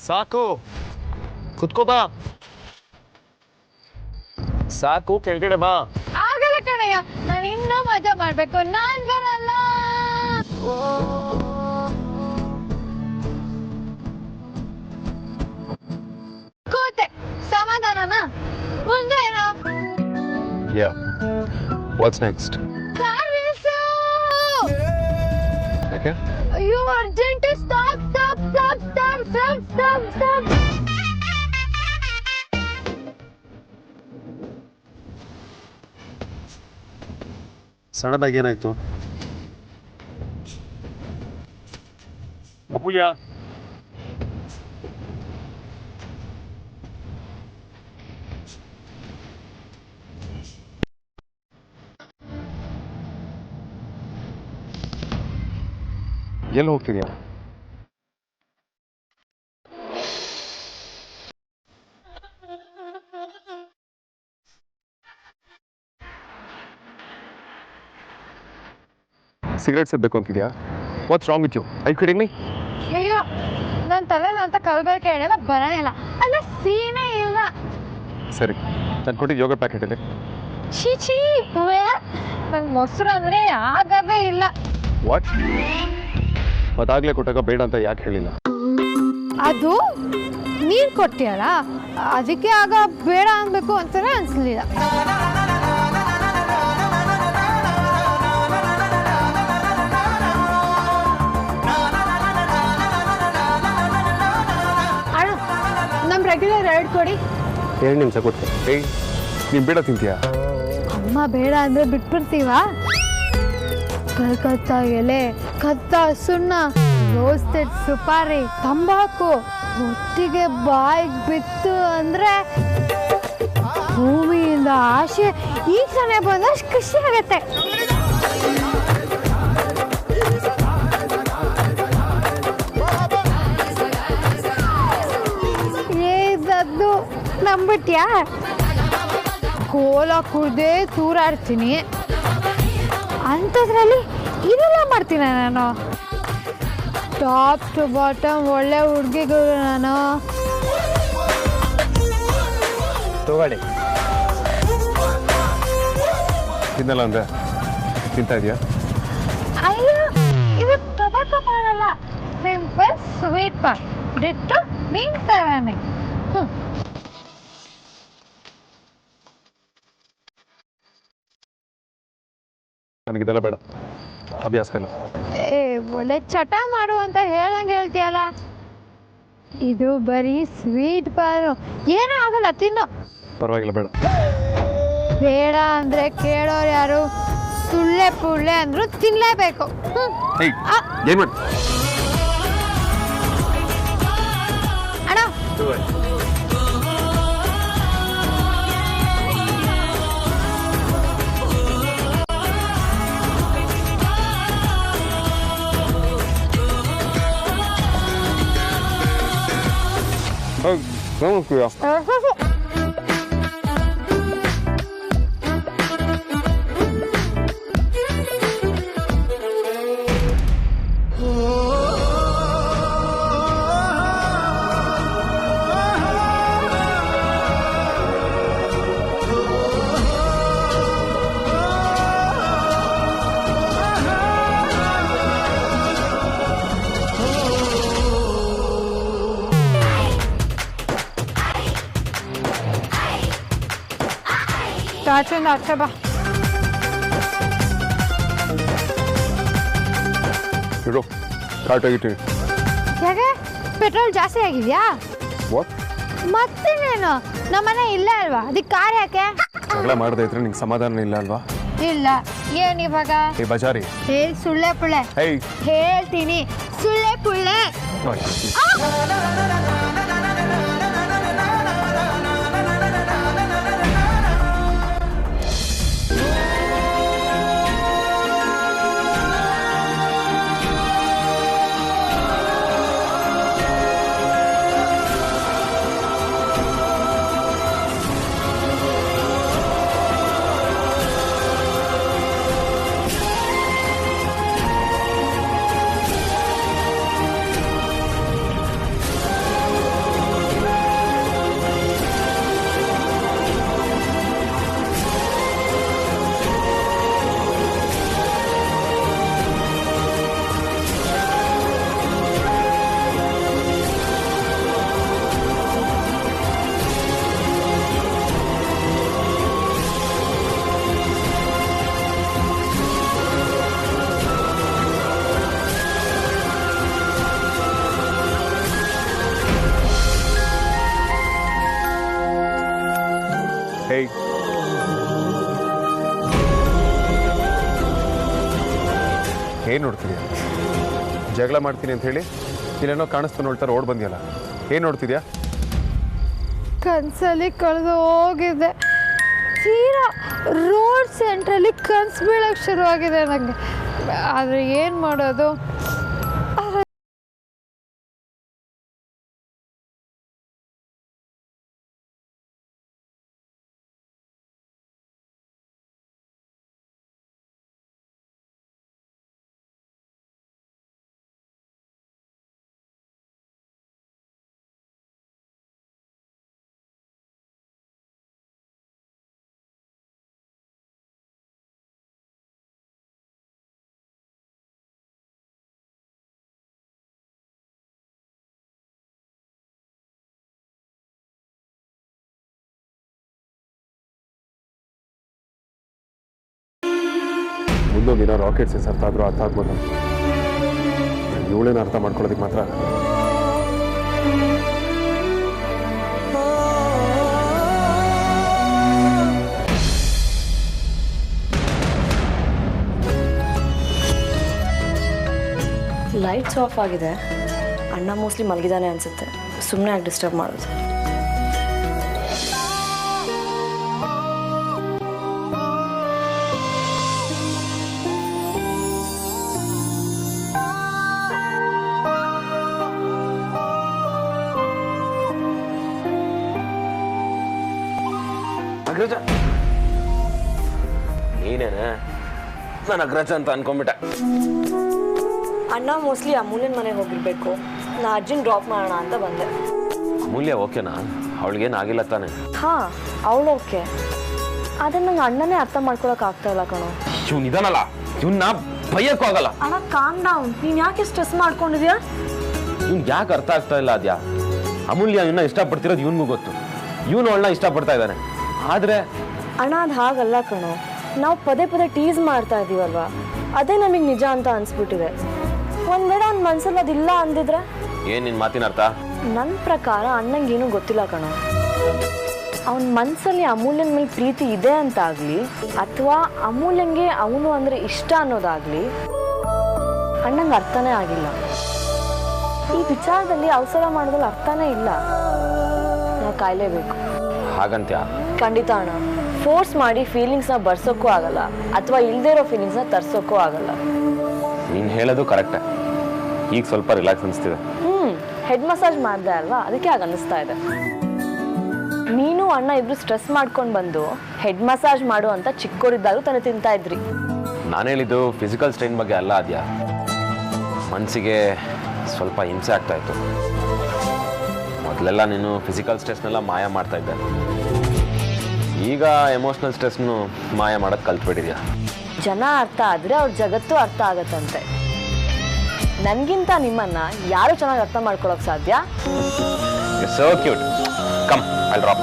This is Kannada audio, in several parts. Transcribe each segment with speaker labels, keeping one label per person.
Speaker 1: ಸಾಕು ಕುತ್ಕೋ ಬಾ. ಸಾಕು ಕೆಳಗಡೆ ಬಾ.
Speaker 2: ಆಗಲ್ಲ ಕಣಯ್ಯ, ನಾನು ಇನ್ನೂ ಮಜಾ ಮಾಡ್ಬೇಕು. ನಾನ್ ಬರಲ್ಲ. ಕೂತೆ ಸಮಾಧಾನನಾ? ಮುಂದೆ ಏನೋ?
Speaker 1: Yeah. What's next?
Speaker 2: ಸರ್ವಿಸು.
Speaker 1: ಯಾಕೆ?
Speaker 2: ಅಯ್ಯೋ urgent. Stop stop stop stop stop stop stop.
Speaker 1: ಸಡನ್ನಾಗಿ ಏನಾಯ್ತು? ಅಪ್ಪುಯ್ಯ, ಎಲ್ಲಿ ಹೋಗ್ತಿದ್ಯಾ? ಸಿಗರೇಟ್ ಸೇದಬೇಕು ಅಂತಿದ್ಯಾ? What's wrong with you? I kidding me?
Speaker 2: ಅಯ್ಯೋ ನನ್ನ ತಲೆಲ್ಲ ಅಂತ ಕಲ್ಬೇಕು ಹೇಳಲ್ಲ, ಬರೋಲ್ಲ. ಅಲ್ಲ ಸೀನೇ ಇಲ್ಲ.
Speaker 1: ಸರಿ, ನಾನು ಕೊಟ್ಟಿದ್ದು ಯೋಗರ್ಟ್ ಪ್ಯಾಕೆಟ್ ಇದೆ.
Speaker 2: ಚೀಚಿ ನಂಗೆ ಮೊಸರು ಅಂದರೆ ಆಗದೇ ಇಲ್ಲ.
Speaker 1: ವಾಟ್? ಮತ್ತಾಗಲೇ ಕೊಟ್ಟಾಗ ಬೇಡ ಅಂತ ಯಾಕೆ ಹೇಳಿಲ್ಲ?
Speaker 2: ಅದು ನೀರು ಕೊಟ್ಟಿಯಲ್ಲ, ಅದಕ್ಕೆ ಆಗ ಬೇಡ ಅನ್ಬೇಕು ಅಂತಾನೆ ಅನ್ಸಲಿಲ್ಲ. ಅಣ್ಣ ನಮ್ಮ ರೆಗ್ಯುಲರ್ 2 ಕೊಡಿ.
Speaker 1: 2 ನಿಮಿಷ ಕೊಟ್ಟೆ. ಏಯ್, ನೀನು ಬೇಡ ತಿಂತೀಯಾ?
Speaker 2: ಅಮ್ಮ ಬೇಡ ಅಂದರೆ ಬಿಟ್ಬಿಡ್ತೀವಾ? ಕಲ್ಕತ್ತಾ ಎಲೆ, ಕತ್ತ ಸುಣ್ಣ, ರೋಸ್ಟೆಡ್ ಸುಪಾರಿ, ತಂಬಾಕು ಒಟ್ಟಿಗೆ ಬಾಯಿಗೆ ಬಿತ್ತು ಅಂದರೆ ಭೂಮಿಯಿಂದ ಆಸೆ ಈಗ ತಾನೇ ಬಂದಷ್ಟು ಖುಷಿ ಆಗತ್ತೆ. ಏದದ್ದು ನಂಬಿಟ್ಯಾ? ಕೋಲ ಕುಡ್ದೇ ತೂರಾಡ್ತೀನಿ ಅಂಥದ್ರಲ್ಲಿ ಇದೆಲ್ಲ ಮಾಡ್ತೀನಿ ನಾನು. ಟಾಪ್ ಟು ಬಾಟಮ್ ಒಳ್ಳೆ ಹುಡುಗಿಗಳು ನಾನು.
Speaker 1: ತಗೊಳ್ಳಿ. ತಿನ್ನಲ್ಲ ಅಂದ್ರೆ ತಿಂತಾ ಇದೆಯಾ?
Speaker 2: ಅಯ್ಯೋ ಇದು ಟೊಬ್ಯಾಕೊ ಮಾಡಲ್ಲ, ಸಿಂಪಲ್ ಸ್ವೀಟ್ ಪಾನ್. ಡಿಟ್ಟು ನೀನ್ ತರಾನೆ.
Speaker 1: ನನಗಿದೆಲ್ಲ ಬೇಡ, ಅಭ್ಯಾಸ ಇಲ್ಲ.
Speaker 2: ಏ ಒಳ್ಳೆ ಚಟ ಮಾಡು ಅಂತ ಹೇಳಂಗೆ ಹೇಳ್ತೀಯಲ್ಲ. ಇದು ಬರೀ ಸ್ವೀಟ್ ಪಾನು, ಏನೂ ಆಗಲ್ಲ, ತಿನ್ನು.
Speaker 1: ಪರವಾಗಿಲ್ಲ, ಬೇಡ.
Speaker 2: ಬೇಡ ಅಂದರೆ ಕೇಳೋರು ಯಾರು? ಸುಳ್ಳೆ ಪುಳ್ಳೆ ಅಂದ್ರು ತಿನ್ನಲೇಬೇಕು.
Speaker 1: ಏನು ಮಾಡಿ
Speaker 2: ಅಣ್ಣ
Speaker 1: vamos cuidar.
Speaker 2: ಆಚೆಯಿಂದ ಆಚೆ ಬಾ.
Speaker 1: ಇಡು, ಕಾರ್ಟ್ ಆಗಿಟ್ಟಿನಿ.
Speaker 2: ಯಾಕೆ ಪೆಟ್ರೋಲ್ ಜಾಸ್ತಿ ಆಗಿದೆಯಾ?
Speaker 1: ವಾಟ್?
Speaker 2: ಮತ್ತೇನೇನು, ನಮ್ಮನೆ ಇಲ್ಲೇ ಅಲ್ವಾ, ಅದಕ್ಕೆ ಕಾರ್ ಯಾಕೆ?
Speaker 1: ಜಗಳ ಮಾಡದೇ ಇದ್ರೆ ನಿಂಗೆ ಸಮಾಧಾನ ಇಲ್ಲ ಅಲ್ವಾ?
Speaker 2: ಇಲ್ಲ. ಏನ್ ಇವಾಗ?
Speaker 1: ಏ ಬಜಾರಿ,
Speaker 2: ಹೇಳಿ ಸುಳ್ಳೆ ಪುಳ್ಳೆ. ಹೇಳ್ತೀನಿ ಸುಳ್ಳೆ ಪುಳ್ಳೆ.
Speaker 1: ಹೇಯ್, ಏನು ನೋಡ್ತಿದ್ಯಾ? ಜಗಳ ಮಾಡ್ತೀನಿ ಅಂತ ಹೇಳಿ ಇಲ್ಲೇನೋ ಕಾಣಿಸ್ತು ನೋಡ್ತಾರೆ ಓಡ್ ಬಂದಿಯಲ್ಲ, ಏನು ನೋಡ್ತಿದ್ಯಾ?
Speaker 2: ಕನ್ಸಲ್ಲಿ ಕಳೆದು ಹೋಗಿದೆ. ತೀರಾ ರೋಡ್ ಸೆಂಟ್ರಲ್ಲಿ ಕನ್ಸು ಬೀಳಕ್ಕೆ ಶುರುವಾಗಿದೆ ನನಗೆ. ಆದರೆ ಏನು ಮಾಡೋದು?
Speaker 1: ಮುಂದೊಂದು ದಿನ ರಾಕೆಟ್ಸ್ ಅರ್ಥ ಆದರೂ ಅರ್ಥ ಆಗ್ಬೋದು. ಇವಳೇನು ಅರ್ಥ ಮಾಡ್ಕೊಳ್ಳೋದಕ್ಕೆ ಮಾತ್ರ
Speaker 3: ಲೈಟ್ಸ್ ಆಫ್ ಆಗಿದೆ. ಅಣ್ಣ ಮೋಸ್ಟ್ಲಿ ಮಲಗಿದಾನೆ ಅನ್ಸುತ್ತೆ. ಸುಮ್ಮನೆ ಆಗಿ ಡಿಸ್ಟರ್ಬ್ ಮಾಡೋದು.
Speaker 4: ಅಗ್ರಜ ನೀನೇನ? ನಾನು ಅಗ್ರಜ ಅಂತ ಅನ್ಕೊಂಡ್ಬಿಟ್ಟೆ.
Speaker 3: ಅಣ್ಣ ಮೋಸ್ಟ್ಲಿ ಅಮೂಲ್ಯನ ಮನೆಗೆ ಹೋಗಿರ್ಬೇಕು. ನಾ ಅಜ್ಜಿನ ಡ್ರಾಪ್ ಮಾಡೋಣ ಅಂತ ಬಂದೆ.
Speaker 4: ಅಮೂಲ್ಯ ಓಕೆನಾ? ಅವಳಿಗೇನು ಆಗಿಲ್ಲ ತಾನೆ?
Speaker 3: ಹಾಂ, ಅವಳು ಓಕೆ. ಆದರೆ ನಂಗೆ ಅಣ್ಣನೇ ಅರ್ಥ ಮಾಡ್ಕೊಳಕ್ ಆಗ್ತಾ ಇಲ್ಲ ಕಣೋ.
Speaker 4: ಇವ್ನು ಇದಾನಲ್ಲ, ಇವನ್ನ ಭಯಕ್ಕೂ ಆಗಲ್ಲ.
Speaker 3: ಅಣ್ಣ ಕಾಮ್ ಡೌನ್. ನೀನು ಯಾಕೆ ಸ್ಟ್ರೆಸ್ ಮಾಡ್ಕೊಂಡಿದ್ಯಾ?
Speaker 4: ಇವ್ನು ಯಾಕೆ ಅರ್ಥ ಆಗ್ತಾ ಇಲ್ಲ ಅದ್ಯಾ? ಅಮೂಲ್ಯ ಇವನ್ನ ಇಷ್ಟಪಡ್ತಿರೋದು ಇವನಿಗೂ ಗೊತ್ತು. ಇವನು ಅವಳನ್ನ ಇಷ್ಟಪಡ್ತಾ ಇದ್ದಾನೆ. ಆದರೆ
Speaker 3: ಅಣ್ಣ ಅದು ಹಾಗಲ್ಲ ಕಣೋ. ನಾವು ಪದೇ ಪದೇ ಟೀಸ್ ಮಾಡ್ತಾ ಇದೀವಲ್ವಾ, ಅದೇ ನಮಗೆ ನಿಜ ಅಂತ ಅನ್ಸ್ಬಿಟ್ಟಿದೆ. ಒಂದ್ ವೇಳೆ ಅವ್ನ ಮನ್ಸಲ್ಲಿ ಅದಿಲ್ಲ ಅಂದಿದ್ರೆ?
Speaker 4: ಏನ್ ನಿನ್ ಮಾತಿನ ಅರ್ಥ?
Speaker 3: ನನ್ನ ಪ್ರಕಾರ ಅಣ್ಣಂಗೇನು ಗೊತ್ತಿಲ್ಲ ಕಣೋ. ಅವನ ಮನ್ಸಲ್ಲಿ ಅಮೂಲ್ಯನ ಮೇಲೆ ಪ್ರೀತಿ ಇದೆ ಅಂತ ಆಗ್ಲಿ, ಅಥವಾ ಅಮೂಲ್ಯಂಗೆ ಅವನು ಅಂದ್ರೆ ಇಷ್ಟ ಅನ್ನೋದಾಗ್ಲಿ ಅಣ್ಣಂಗೆ ಅರ್ಥನೇ ಆಗಿಲ್ಲ. ಈ ವಿಚಾರದಲ್ಲಿ ಅವಸರ ಮಾಡೋದ್ರಲ್ಲಿ ಅರ್ಥನೇ ಇಲ್ಲ. ನಾವು ಕಾಯ್ಲೇಬೇಕು.
Speaker 4: ಹಾಗಂತ್ಯ?
Speaker 3: ಖಂಡಿತ ಅಣ್ಣ. ಫೋರ್ಸ್ ಮಾಡಿ ಫೀಲಿಂಗ್ಸ್ನ ಬರ್ಸೋಕ್ಕೂ ಆಗಲ್ಲ, ಅಥವಾ ಇಲ್ದೇ ಇರೋ ಫೀಲಿಂಗ್ಸ್ನ ತರ್ಸೋಕ್ಕೂ ಆಗಲ್ಲ.
Speaker 4: ನೀನು ಹೇಳೋದು ಕರೆಕ್ಟೇ. ಈಗ ಸ್ವಲ್ಪ ರಿಲ್ಯಾಕ್ಸ್ ಅನಿಸ್ತಿದೆ.
Speaker 3: ಹೆಡ್ ಮಸಾಜ್ ಮಾಡಿದೆ ಅಲ್ವಾ, ಅದಕ್ಕೆ ಆಗ ಅನ್ನಿಸ್ತಾ ಇದೆ. ನೀನು ಅಣ್ಣ ಇಬ್ರು ಸ್ಟ್ರೆಸ್ ಮಾಡ್ಕೊಂಡು ಬಂದು ಹೆಡ್ ಮಸಾಜ್ ಮಾಡು ಅಂತ ಚಿಕ್ಕೋರಿದ್ದಾಗೂ ತಾನೇ ತಿಂತಾ ಇದ್ರಿ.
Speaker 4: ನಾನು ಹೇಳಿದ್ದು ಫಿಸಿಕಲ್ ಸ್ಟ್ರೈನ್ ಬಗ್ಗೆ ಅಲ್ಲ ಅದ್ಯಾ. ಮನಸ್ಸಿಗೆ ಸ್ವಲ್ಪ ಹಿಂಸೆ ಆಗ್ತಾ ಇತ್ತು. ಮೊದಲೆಲ್ಲ ನೀನು ಫಿಸಿಕಲ್ ಸ್ಟ್ರೆಸ್ನೆಲ್ಲ ಮಾಯ ಮಾಡ್ತಾ ಇದ್ದೆ. ಈಗ ಎಮೋಷ್ನಲ್ ಸ್ಟ್ರೆಸ್ನು ಮಾಯ ಮಾಡೋದು ಕಲ್ತ್ಬಿಟ್ಟಿದ್ಯಾ.
Speaker 3: ಜನ ಅರ್ಥ ಆದರೆ ಅವ್ರ ಜಗತ್ತು ಅರ್ಥ ಆಗತ್ತಂತೆ. ನನಗಿಂತ ನಿಮ್ಮನ್ನ ಯಾರು ಚೆನ್ನಾಗಿ ಅರ್ಥ ಮಾಡ್ಕೊಳಕ್ ಸಾಧ್ಯ?
Speaker 4: So cute. Come, I drop.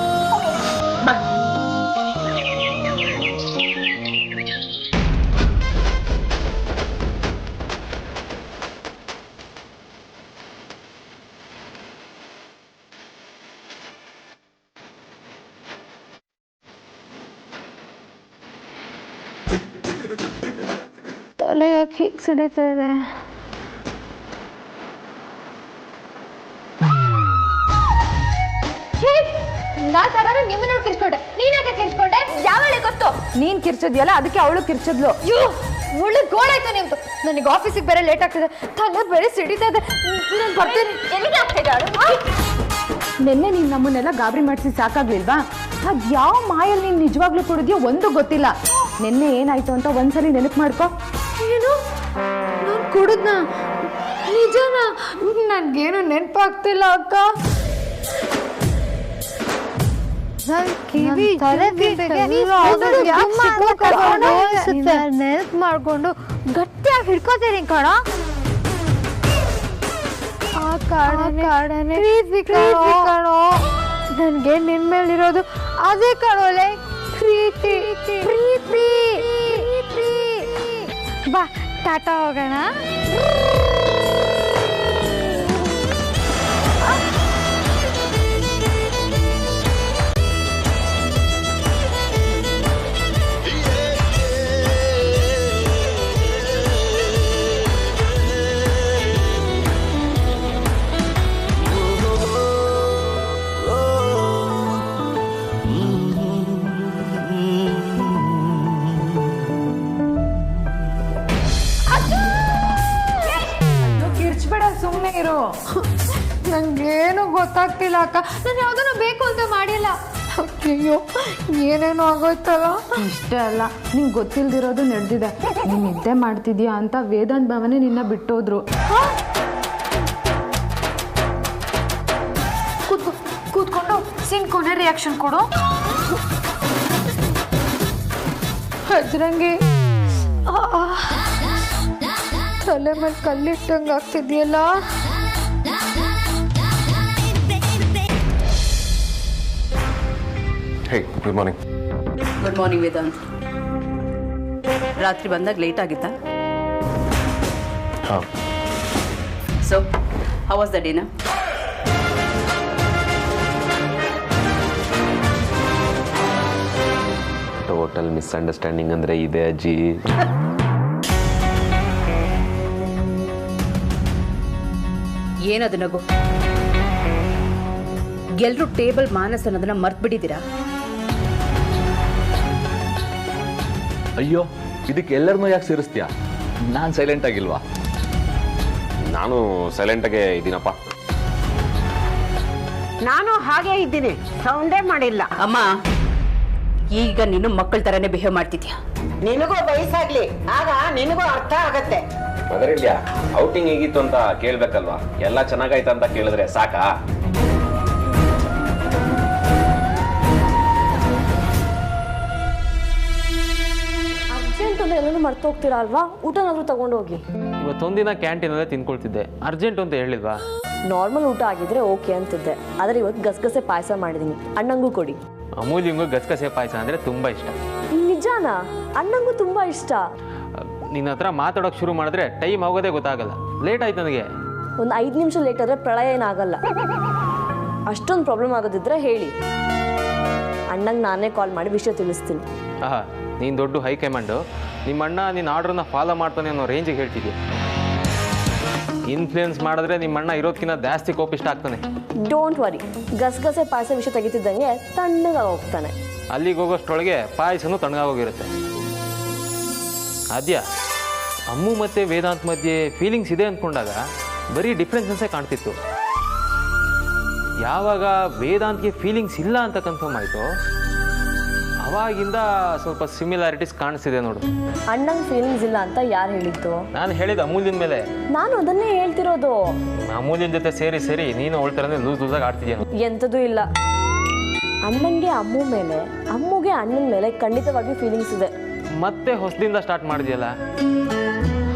Speaker 2: ತಲೆ ಯಾಕೆ ಹೀಗೆ ಸಿಡಿತಾ ಇದೆ? ನಿಮ್ಮನ್ನ ಕಿರ್ಸ್ಕೊಂಡೆ. ನೀನಾಕೆ ಕಿರ್ಸ್ಕೊಂಡೆ? ಯಾವಳೆ ಗೊತ್ತು? ನೀನ್ ಕಿರ್ಚೋದ್ಯಲ್ಲ, ಅದಕ್ಕೆ ಅವಳು ಕಿರ್ಚದ್ಲು. ಒಳ್ಳೆ ಗೋಳಾಯ್ತು ನಿಮ್ದು. ನನಗೆ ಆಫೀಸಿಗೆ ಬೇರೆ ಲೇಟ್ ಆಗ್ತಿದೆ, ತಲೆ ಬೇರೆ ಸಿಡಿತಾ ಇದೆ. ನಾನು ಬರ್ತೀನಿ. ಎಲ್ಲಿಗೆ ಆಗ್ತಿದೆ?
Speaker 5: ನಿನ್ನೆ ನೀನು ನಮ್ಮನ್ನೆಲ್ಲ ಗಾಬರಿ ಮಾಡಿಸಿ ಸಾಕಾಗ್ಲಿಲ್ವಾ? ಅದು ಯಾವ ಮಾಯಲ್ಲಿ ನೀನು ನಿಜವಾಗ್ಲೂ ಕುಡಿದ್ಯೋ ಒಂದು ಗೊತ್ತಿಲ್ಲ. ನಿನ್ನೆ ಏನಾಯ್ತು ಅಂತ ಒಂದ್ಸಲಿ ನೆನಪು ಮಾಡ್ಕೊ.
Speaker 2: ಏನು? ನಾನು ಕುಡಿದ್ನ? ನಿಜನಾ? ನನ್ಗೇನು ನೆನಪಾಗ್ತಿಲ್ಲ ಅಕ್ಕ. ನೆನಪು ಮಾಡ್ಕೊಂಡು ಗಟ್ಟಿಯಾಗಿ ಹಿಡ್ಕೋತೀನಿ ಕಣ. ನನ್ಗೆ ನಿನ್ ಮೇಲಿರೋದು ಅದೇ ಕಣೋಲೆ, ಪ್ರೀತಿ. ಬಾ ಟಾಟಾ ಹೋಗೋಣ. ನಂಗೇನು ಗೊತ್ತಾಗ್ತಿಲ್ಲ ಅಕ್ಕ. ನಾನು ಯಾವುದನ್ನು ಬೇಕು ಅಂತ ಮಾಡಿಲ್ಲ. ಅಯ್ಯೋ ಏನೇನೋ ಆಗೋಯ್ತಲ್ಲ.
Speaker 5: ಇಷ್ಟೇ ಅಲ್ಲ, ನಿಂಗೆ ಗೊತ್ತಿಲ್ದಿರೋದು ನಡೆದಿದೆ. ನೀನು ನಿದ್ದೆ ಮಾಡ್ತಿದ್ಯಾ ಅಂತ ವೇದಾಂತ್ ಭವನೇ ನಿನ್ನ ಬಿಟ್ಟೋದ್ರು.
Speaker 2: ಕೂತ್ಕೊಂಡು ಸೀನ್ ಕೊನೆ ರಿಯಾಕ್ಷನ್ ಕೊಡು. ಹಜ್ರಂಗಿ ತಲೆ ಮೇಲೆ ಕಲ್ಲಿಟ್ಟಂಗೆ ಆಗ್ತಿದ್ಯಲ್ಲ.
Speaker 1: Hey good morning.
Speaker 6: Good morning Vedant. ರಾತ್ರಿ ಬಂದಾಗ ಲೇಟ್ ಆಗಿತ್ತಾ?
Speaker 1: ಹಾಂ.
Speaker 6: So how was the dinner?
Speaker 4: Total misunderstanding ಅಂದರೆ ಇದೆ ಅಜ್ಜಿ.
Speaker 6: ಏನದು ನಗು? ಎಲ್ರೂ ಟೇಬಲ್ ಮಾನಸ್ ಅನ್ನೋದನ್ನ ಮರ್ತು ಬಿಟ್ಟಿದ್ದೀರಾ?
Speaker 7: ಅಯ್ಯೋ, ಇದಕ್ಕೆ ಎಲ್ಲರನ್ನೂ ಯಾಕೆ ಸೇರಿಸ್ತೀಯಾ? ನಾನು ಸೈಲೆಂಟ್ ಆಗಿಲ್ವಾ?
Speaker 4: ನಾನು ಸೈಲೆಂಟಾಗೆ ಇದ್ದೀನಪ್ಪ.
Speaker 8: ನಾನು ಹಾಗೆ ಇದ್ದೀನಿ, ಸೌಂಡೇ ಮಾಡಿಲ್ಲ.
Speaker 6: ಅಮ್ಮ, ಈಗ ನೀನು ಮಕ್ಕಳ ಥರನೇ ಬಿಹೇವ್ ಮಾಡ್ತಿದ್ಯಾ.
Speaker 8: ನಿನಗೂ ವಯಸ್ಸಾಗ್ಲಿ, ಆಗ ನಿನಗೂ ಅರ್ಥ ಆಗತ್ತೆ.
Speaker 4: ಅದರಿಲ್ಲ, ಔಟಿಂಗ್ ಹೇಗಿತ್ತು ಅಂತ ಕೇಳ್ಬೇಕಲ್ವಾ? ಎಲ್ಲ ಚೆನ್ನಾಗಾಯ್ತು ಅಂತ ಕೇಳಿದ್ರೆ ಸಾಕಾ?
Speaker 3: ಅರ್ಜೆಂಟ್ ಅಂದ್ರೆ ಎಲ್ಲರೂ ಮರ್ತು ಹೋಗ್ತೀರಾ ಅಲ್ವಾ? ಊಟನಾದ್ರೂ ತಗೊಂಡೋಗಿ.
Speaker 9: ಇವತ್ತೊಂದಿನ ಕ್ಯಾಂಟೀನಲ್ಲೇ ತಿನ್ಕೊಳ್ತಿದ್ದೆ. ಅರ್ಜೆಂಟ್ ಅಂತ ಹೇಳಿಲ್ವಾ?
Speaker 3: ನಾರ್ಮಲ್ ಊಟ ಆಗಿದ್ರೆ ಓಕೆ ಅಂತಿದ್ದೆ, ಆದರೆ ಇವತ್ತು ಗಸಗಸೆ ಪಾಯಸ ಮಾಡಿದ್ದೀನಿ. ಅಣ್ಣಂಗೂ ಕೊಡಿ.
Speaker 9: ಅಮೂಲ್ಯಂಗೂ ಗಸಗಸೆ ಪಾಯಸ ಅಂದರೆ ತುಂಬ ಇಷ್ಟ.
Speaker 3: ನಿಜಾನಾ? ಅಣ್ಣಂಗೂ ತುಂಬ ಇಷ್ಟ.
Speaker 9: ನಿನ್ನ ಹತ್ರ ಮಾತಾಡೋಕೆ ಶುರು ಮಾಡಿದ್ರೆ ಟೈಮ್ ಆಗೋದೇ ಗೊತ್ತಾಗಲ್ಲ. ಲೇಟ್ ಆಯ್ತು ನನಗೆ.
Speaker 3: ಒಂದು 5 ನಿಮಿಷ ಲೇಟ್ ಆದರೆ ಪ್ರಳಯ ಏನಾಗಲ್ಲ. ಅಷ್ಟೊಂದು ಪ್ರಾಬ್ಲಮ್ ಆಗೋದಿದ್ರೆ ಹೇಳಿ, ಅಣ್ಣಂಗೆ ನಾನೇ ಕಾಲ್ ಮಾಡಿ ವಿಷಯ ತಿಳಿಸ್ತೀನಿ.
Speaker 9: ಆಹಾ, ನೀನು ದೊಡ್ಡ ಹೈಕಮಾಂಡು. ನಿಮ್ಮ ಅಣ್ಣ ನಿನ್ನ ಆರ್ಡ್ರನ್ನ ಫಾಲೋ ಮಾಡ್ತಾನೆ ಅನ್ನೋ ರೇಂಜಿಗೆ ಹೇಳ್ತಿದ್ಯಾ. ಇನ್ಫ್ಲೂಯೆನ್ಸ್ ಮಾಡಿದ್ರೆ ನಿಮ್ಮ ಅಣ್ಣ ಇರೋದಕ್ಕಿಂತ ಜಾಸ್ತಿ ಕೋಪಿಷ್ಟ ಆಗ್ತಾನೆ.
Speaker 3: ಡೋಂಟ್ ವರಿ, ಗಸಗಸೆ ಪಾಯಸ ವಿಷಯ ತೆಗಿತಿದ್ದಂಗೆ ತಣ್ಣಗಾಗಿ ಹೋಗ್ತಾನೆ.
Speaker 9: ಅಲ್ಲಿಗೆ ಹೋಗೋಷ್ಟರೊಳಗೆ ಪಾಯಸನೂ ತಣ್ಣಗಾಗೋಗಿರುತ್ತೆ. ಅದ್ಯಾ, ಅಮ್ಮು ಮತ್ತು ವೇದಾಂತ್ ಮಧ್ಯೆ ಫೀಲಿಂಗ್ಸ್ ಇದೆ ಅಂದ್ಕೊಂಡಾಗ ಬರೀ ಡಿಫ್ರೆನ್ಸನ್ಸೇ ಕಾಣ್ತಿತ್ತು. ಯಾವಾಗ ವೇದಾಂತ್ಗೆ ಫೀಲಿಂಗ್ಸ್ ಇಲ್ಲ ಅಂತ ಕನ್ಫರ್ಮ್ ಆಯಿತು, ಅವಾಗಿಂದ ಸ್ವಲ್ಪ ಸಿಮಿಲಾರಿಟೀಸ್ ಕಾಣಿಸ್ತಿದೆ ನೋಡು.
Speaker 3: ಅಣ್ಣಂಗೆ ಫೀಲಿಂಗ್ಸ್ ಇಲ್ಲ ಅಂತ ಯಾರು ಹೇಳಿದ್ದು?
Speaker 9: ನಾನು ಹೇಳಿದ ಅಮೂಲ್ಯನ ಮೇಲೆ.
Speaker 3: ನಾನು ಅದನ್ನೇ ಹೇಳ್ತಿರೋದು.
Speaker 9: ಅಮೂಲ್ಯನ ಜೊತೆ ಸೇರಿ ನೀನು ಅವಳ್ತಾರನೇ ಲೂಸಾಗಿ ಆಡ್ತಿದ್ಯಾ.
Speaker 3: ಎಂಥದೂ ಇಲ್ಲ. ಅಣ್ಣಂಗೆ ಅಮ್ಮು ಮೇಲೆ, ಅಮ್ಮುಗೆ ಅಣ್ಣನ ಮೇಲೆ ಖಂಡಿತವಾಗಿ ಫೀಲಿಂಗ್ಸ್ ಇದೆ.
Speaker 9: ಮತ್ತೆ ಹೊಸದಿಂದ ಸ್ಟಾರ್ಟ್ ಮಾಡಿದ್ಯಲ್ಲ.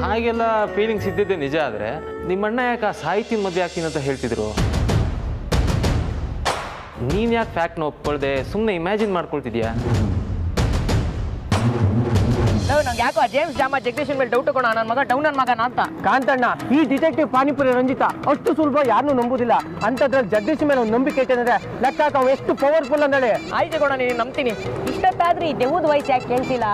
Speaker 9: ಹಾಗೆಲ್ಲ ಫೀಲಿಂಗ್ಸ್ ಇದ್ದಿದ್ದೆ ನಿಜ ಆದರೆ ನಿಮ್ಮಣ್ಣ ಯಾಕೆ ಆ ಸಾಹಿತ್ಯದ ಮಧ್ಯೆ ಹಾಕ್ತೀನಿ ಅಂತ ಹೇಳ್ತಿದ್ರು? ನೀನು ಯಾಕೆ ಫ್ಯಾಕ್ಟ್ನ ಒಪ್ಕೊಳ್ದೆ ಸುಮ್ಮನೆ ಇಮ್ಯಾಜಿನ್ ಮಾಡ್ಕೊಳ್ತಿದ್ಯಾ?
Speaker 10: ನಂಗೆ ಯಾಕೋ ಜೇಮ್ಸ್ ಜಾಮ ಜಗದೀಶನ್ ಮೇಲೆ ಡೌಟ್ ಕೊಡ. ನನ್ನ ಮಗ ಡೌನ್ ನನ್ನ ಮಗನ ಅಂತ. ಕಾಂತಣ್ಣ, ಈ ಡಿಟೆಕ್ಟಿವ್ ಪಾನಿಪುರಿ ರಂಜಿತಾ ಅಷ್ಟು ಸುಲಭ ಯಾರನ್ನೂ ನಂಬುದಿಲ್ಲ. ಅಂತದ್ರಲ್ಲಿ ಜಗದೀಶ್ ಮೇಲೆ ಒಂದು ನಂಬಿಕೆ ಇಟ್ಟಿದ್ರೆ ಲೆಕ್ಕ ಹಾಕ ಎಷ್ಟು ಪವರ್ಫುಲ್ ಅಂದ್ರೆ. ಆಯ್ತು ಕೂಡ ನೀನು ನಂಬ್ತೀನಿ. ಇಷ್ಟೊತ್ತಾದ್ರೂ ಈ ದೆವ್ವದ ವಾಯ್ಸ್ ಯಾಕೆ ಕೇಳ್ತಿಲ್ಲ?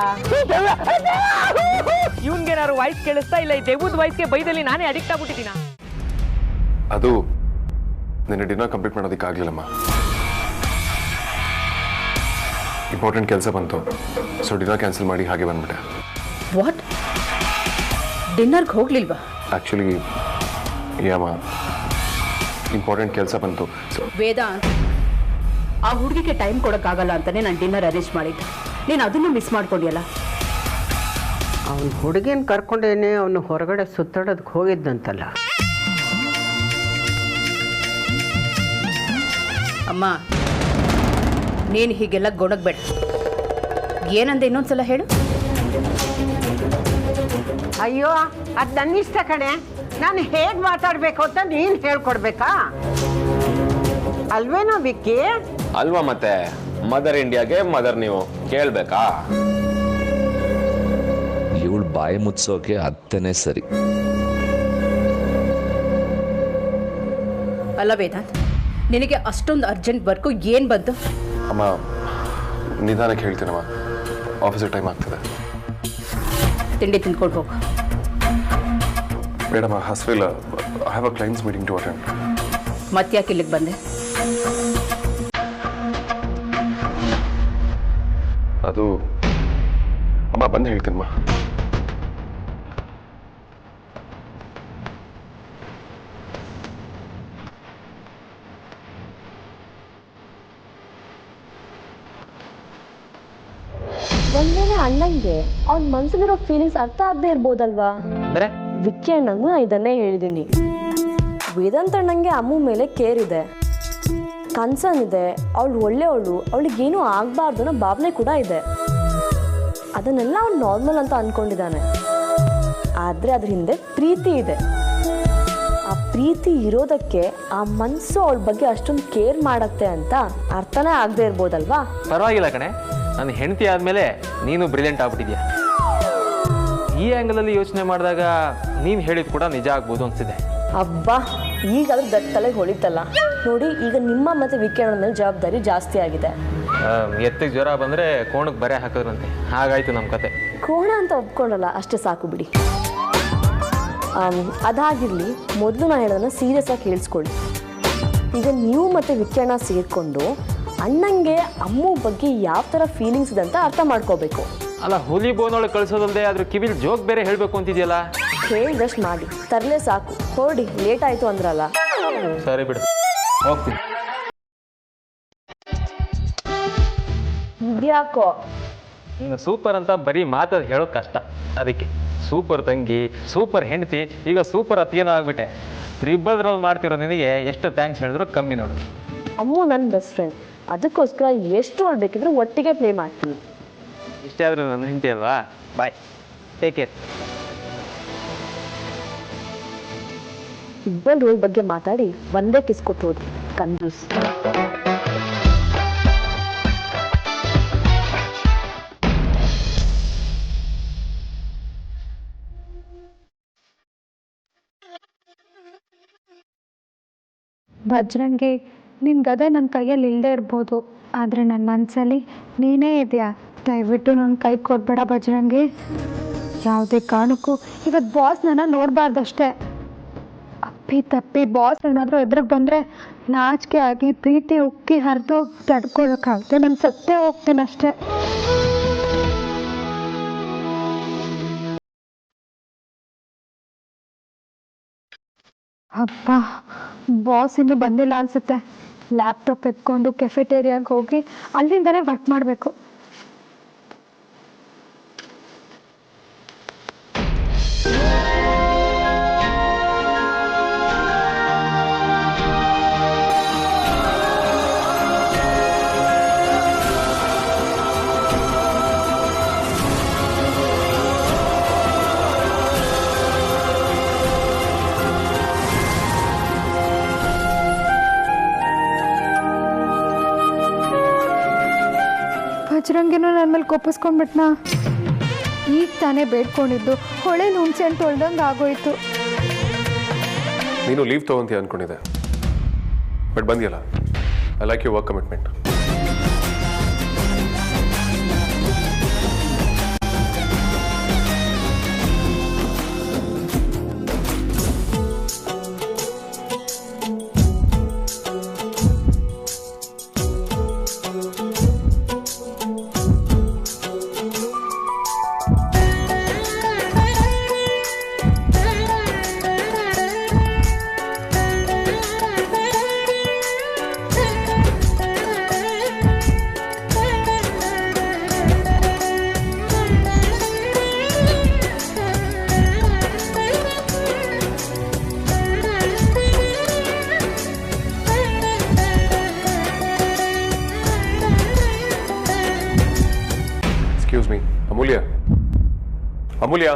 Speaker 10: ಇವನ್ಗೇನಾದ್ರು ವಾಯ್ಸ್ ಕೇಳಿಸ್ತಾ ಇಲ್ಲ? ಈ ದೆವ್ವದ ವಾಯ್ಸ್ಗೆ ಬೈದಲ್ಲಿ ನಾನೇ ಅಡಿಕ್ಟ್ ಆಗ್ಬಿಟ್ಟಿದ್ದೀನ.
Speaker 1: ಅದು ನಿನ್ನೆ ಡಿನ್ನರ್ ಕಂಪ್ಲೀಟ್ ಮಾಡೋದಕ್ಕಾಗಲಿಲ್ಲಮ್ಮ. ಇಂಪಾರ್ಟೆಂಟ್ ಕೆಲಸ ಬಂತು, ಸೊ ಡಿನ್ನರ್ ಕ್ಯಾನ್ಸಲ್ ಮಾಡಿ ಹಾಗೆ ಬಂದ್ಬಿಟ್ಟೆ.
Speaker 6: ವಾಟ್? ಡಿನ್ನರ್ಗೆ ಹೋಗ್ಲಿಲ್ವಾ?
Speaker 1: ಆ್ಯಕ್ಚುಲಿ ಯಾಮ ಇಂಪಾರ್ಟೆಂಟ್ ಕೆಲಸ ಬಂತು. ಸೊ
Speaker 6: ವೇದಾಂತ್, ಆ ಹುಡುಗಿಗೆ ಟೈಮ್ ಕೊಡೋಕ್ಕಾಗಲ್ಲ ಅಂತಾನೆ ನಾನು ಡಿನ್ನರ್ ಅರೇಂಜ್ ಮಾಡಿದ್ದೆ. ನೀನು ಅದನ್ನು ಮಿಸ್ ಮಾಡ್ಕೊಂಡಿಯಲ್ಲ.
Speaker 8: ಅವನು ಹುಡುಗಿನ ಕರ್ಕೊಂಡೇನೆ ಅವನು ಹೊರಗಡೆ ಸುತ್ತಾಡೋದಕ್ಕೆ ಹೋಗಿದ್ದಂತಲ್ಲ.
Speaker 6: ಅಮ್ಮ, ನೀನು ಹೀಗೆಲ್ಲ ಗೊಣಗಬೇಡ. ಏನಂದೆ ಇನ್ನೊಂದ್ಸಲ ಹೇಳು.
Speaker 8: ಅಯ್ಯೋ, ಅದು ನನ್ನ ಇಷ್ಟ ಕಣೆ. ನಾನು ಹೇಗೆ ಮಾತಾಡಬೇಕು ಅಂತ ನೀನು ಹೇಳ್ಕೊಡ್ಬೇಕಾ? ಅಲ್ವೇನೋ ವಿಕ್ಕಿ?
Speaker 4: ಅಲ್ವಾ ಮತ್ತೆ, ಮದರ್ ಇಂಡಿಯಾಗೆ ಮದರ್ ನೀವು ಕೇಳಬೇಕಾ?
Speaker 7: ಇವಳು ಬಾಯಿ ಮುಚ್ಚೋಕೆ ಅತ್ತನೇ ಸರಿ.
Speaker 6: ಅಲ್ಲ ವೇದಾಂತ್, ನಿನಗೆ ಅಷ್ಟೊಂದು ಅರ್ಜೆಂಟ್ ವರ್ಕು ಏನು ಬಂತು?
Speaker 1: ಅಮ್ಮ, ನಿಧಾನಕ್ಕೆ ಹೇಳ್ತೀನಮ್ಮ, ಆಫೀಸಿಗೆ ಟೈಮ್ ಆಗ್ತದೆ.
Speaker 6: ತಿಂಡಿ ತಿಂದ್ಕೊಂಡು ಹೋಗು.
Speaker 1: ಮೇಡಮ್, ಹಸ್ವಿಲ್ಲ. I have a clients meeting to attend.
Speaker 6: ಮತ್ತೆ ಯಾಕೆ ಇಲ್ಲಿಗೆ ಬಂದೆ?
Speaker 1: ಅದು ಅಮ್ಮ ಬಂದು ಹೇಳ್ತೀನಮ್ಮ.
Speaker 3: ಒಂದ್ವೇಳೆ ಅಣ್ಣಂಗೆ ಅವ್ನ ಮನ್ಸಲ್ಲಿರೋ ಫೀಲಿಂಗ್ಸ್ ಅರ್ಥ ಆಗದೆ ಇರ್ಬೋದಲ್ವಾ?
Speaker 9: ಅಂದರೆ
Speaker 3: ವಿಕ್ಕಿ ಅಣ್ಣಂಗೂ ನಾನು ಇದನ್ನೇ ಹೇಳಿದ್ದೀನಿ. ವೇದಾಂತ ಅಣ್ಣಂಗೆ ಅಮ್ಮು ಮೇಲೆ ಕೇರ್ ಇದೆ, ಕನ್ಸರ್ನ್ ಇದೆ, ಅವಳು ಒಳ್ಳೆಯವಳು, ಅವಳಿಗೇನೂ ಆಗಬಾರ್ದು ಅನ್ನೋ ಭಾವನೆ ಕೂಡ ಇದೆ. ಅದನ್ನೆಲ್ಲ ಅವ್ನು ನಾರ್ಮಲ್ ಅಂತ ಅಂದ್ಕೊಂಡಿದ್ದಾನೆ. ಆದರೆ ಅದ್ರ ಹಿಂದೆ ಪ್ರೀತಿ ಇದೆ. ಆ ಪ್ರೀತಿ ಇರೋದಕ್ಕೆ ಆ ಮನಸ್ಸು ಅವಳ ಬಗ್ಗೆ ಅಷ್ಟೊಂದು ಕೇರ್ ಮಾಡತ್ತೆ ಅಂತ ಅರ್ಥನೇ ಆಗದೆ ಇರ್ಬೋದಲ್ವಾ?
Speaker 9: ಪರವಾಗಿಲ್ಲ ಕಣೆ, ನನ್ನ ಹೆಂಡತಿ ಆದಮೇಲೆ ನೀನು ಬ್ರಿಲಿಯಂಟ್ ಆಗ್ಬಿಟ್ಟಿದ್ಯಾ. ಈ ಆ್ಯಂಗಲಲ್ಲಿ ಯೋಚನೆ ಮಾಡಿದಾಗ ನೀನು ಹೇಳಿದ್ ಕೂಡ ನಿಜ ಆಗ್ಬೋದು ಅನಿಸಿದೆ.
Speaker 3: ಅಬ್ಬಾ, ಈಗಾದ್ರೂ ದಟ್ಟ ತಲೆಗೆ ಹೊಳಿತಲ್ಲ ನೋಡಿ. ಈಗ ನಿಮ್ಮ ಮತ್ತು ವಿಕ್ಕಿ ಅಣ್ಣನ ಮೇಲೆ ಜವಾಬ್ದಾರಿ ಜಾಸ್ತಿ ಆಗಿದೆ.
Speaker 9: ಎತ್ತಿಗೆ ಜ್ವರ ಬಂದರೆ ಕೋಣಕ್ಕೆ ಬರೆ ಹಾಕಿದ್ರಂತೆ, ಹಾಗಾಯ್ತು ನಮ್ಮ ಕತೆ.
Speaker 3: ಕೋಣ ಅಂತ ಒಪ್ಕೊಂಡಲ್ಲ, ಅಷ್ಟೇ ಸಾಕು ಬಿಡಿ. ಅದಾಗಿರಲಿ, ಮೊದಲು ನಾನು ಹೇಳೋದನ್ನ ಸೀರಿಯಸ್ ಆಗಿ ಕೇಳಿಸ್ಕೊಳ್ಳಿ. ಈಗ ನೀವು ಮತ್ತು ವಿಕ್ಕಿ ಅಣ್ಣ ಸೇರಿಕೊಂಡು ಅಣ್ಣಂಗೆ ಅಮ್ಮು ಬಗ್ಗೆ ಯಾವ ಥರ ಫೀಲಿಂಗ್ಸ್ ಇದೆ ಅಂತ ಅರ್ಥ ಮಾಡ್ಕೋಬೇಕು.
Speaker 9: ಅಲ್ಲ, ಹುಲಿ ಬೋನೊಳಗೆ ಕಳಿಸೋದಲ್ಲದೆ ಅದ್ರ ಕಿವಿಲ್ ಜೋಕ್ ಬೇರೆ ಹೇಳಬೇಕು ಅಂತಿದೆಯಲ್ಲ.
Speaker 3: ಹೇಳಿದಷ್ಟು ಮಾಡಿ, ತರಲೇ ಸಾಕು. ಹೊರಡಿ, ಲೇಟ್ ಆಯಿತು ಅಂದ್ರಲ್ಲ.
Speaker 9: ಸರಿ ಬಿಡು, ಹೋಗ್ತೀನಿ.
Speaker 3: ಇದ್ಯಾಕೋ
Speaker 9: ಸೂಪರ್ ಅಂತ ಬರೀ ಮಾತಲ್ಲಿ ಹೇಳೋದು ಕಷ್ಟ, ಅದಕ್ಕೆ ಸೂಪರ್ ತಂಗಿ, ಸೂಪರ್ ಹೆಂಡತಿ, ಈಗ ಸೂಪರ್ ಅತ್ತಿಗೆನೂ ಆಗ್ಬಿಟ್ಟೆ. ತ್ರಿಬ್ಬದ್ರಲ್ಲಿ ಮಾಡ್ತಿರೋ ನಿನಗೆ ಎಷ್ಟು ಥ್ಯಾಂಕ್ಸ್ ಹೇಳಿದ್ರು ಕಮ್ಮಿ ನೋಡು.
Speaker 3: ಅಮ್ಮು ನನ್ನ ಬೆಸ್ಟ್ ಫ್ರೆಂಡ್, ಅದಕ್ಕೋಸ್ಕರ ಎಷ್ಟು ಹೊರಬೇಕಿದ್ರು ಒಟ್ಟಿಗೆ ಪ್ಲೇ ಮಾಡ್ತೀನಿ.
Speaker 9: ಇಷ್ಟೇ ಆದರೂ ನನ್ನ ಹೆಂಡತಿ ಅಲ್ವಾ? ಬಾಯ್, ಟೇಕ್ ಕೇರ್.
Speaker 3: ಫುಟ್ಬಾಲ್ ರೂಲ್ ಬಗ್ಗೆ ಮಾತಾಡಿ ಒಂದೇ ಕಿಸ್ ಕೊಟ್ಟು ಹೋದ್ರಿ ಕಂಜೂಸ್.
Speaker 2: ಬಜ್ರಂಗಿ, ನಿನ್ನ ಗದೆ ನನ್ನ ಕೈಯಲ್ಲಿ ಇಲ್ಲದೆ ಇರ್ಬೋದು, ಆದರೆ ನನ್ನ ಮನಸ್ಸಲ್ಲಿ ನೀನೇ ಇದೆಯಾ. ದಯವಿಟ್ಟು ನನ್ನ ಕೈ ಕೊಡ್ಬೇಡ ಬಜ್ರಂಗಿ. ಯಾವುದೇ ಕಾರಣಕ್ಕೂ ಇವತ್ತು ಬಾಸ್ ನನ್ನ ನೋಡಬಾರ್ದಷ್ಟೇ. ಅಪ್ಪಿ ತಪ್ಪಿ ಬಾಸ್ ಏನಾದರೂ ಎದುರಿಗೆ ಬಂದರೆ ನಾಚಿಕೆ ಆಗಿ ಪ್ರೀತಿ ಉಕ್ಕಿ ಹರಿದು ತಡ್ಕೊಳಕ್ಕಾಗುತ್ತೆ. ನಾನು ಸತ್ತೇ ಹೋಗ್ತೀನಿ ಅಷ್ಟೇ. ಅಪ್ಪ, ಬಾಸ್ ಇನ್ನೂ ಬಂದಿಲ್ಲ ಅನ್ಸುತ್ತೆ. ಲ್ಯಾಪ್ಟಾಪ್ ಎತ್ಕೊಂಡು ಕೆಫೆಟೇರಿಯಾಗೆ ಹೋಗಿ ಅಲ್ಲಿಂದನೇ ವರ್ಕ್ ಮಾಡಬೇಕು. ಬಜ್ರಂಗಿನೂ ನನ್ನ ಮೇಲೆ ಕೋಪಿಸ್ಕೊಂಡ್ಬಿಟ್ನಾ. ಈಗ ತಾನೇ ಬೇಡ್ಕೊಂಡಿದ್ದು ಹೊಳೆಲಿ ಹುಣಸೆ ಅಂತ ಹೊಳ್ದಂಗೆ ಆಗೋಯ್ತು.
Speaker 1: ನೀನು ಲೀವ್ ತೊಗೊಂತೀಯ ಅಂದ್ಕೊಂಡಿದ್ದೆ, ಬಟ್ ಬಂದಿಯಲ್ಲ. I like you work commitment. Excuse me, Amulya. Amulya.